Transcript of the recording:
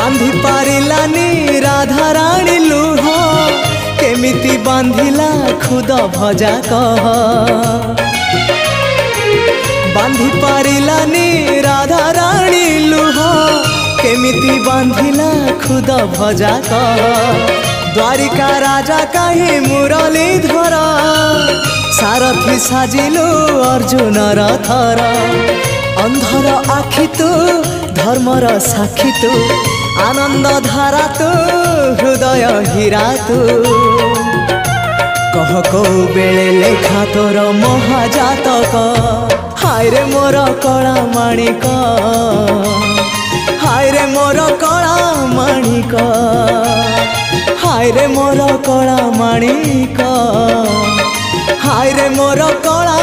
बांधी पारिलानी राधा रानी लुह केमिति बांधिला खुद भजा कह बांधी पारिलानी राधा रानी लुह केमिति बांधिला खुद भजा कह द्वारिका राजा कहीं मुरलीधर सारथी साजिलु अर्जुन रथर अंधर आखि तू धर्मर साक्षी तू आनंद धारा तू हृदय हीरा तू कह को बेले लेखा तोर महाजातक हाय रे मोर कला माणिक हाय रे मोर कला माणिक हाय रे मोर कला माणिक हाय रे मोर कला।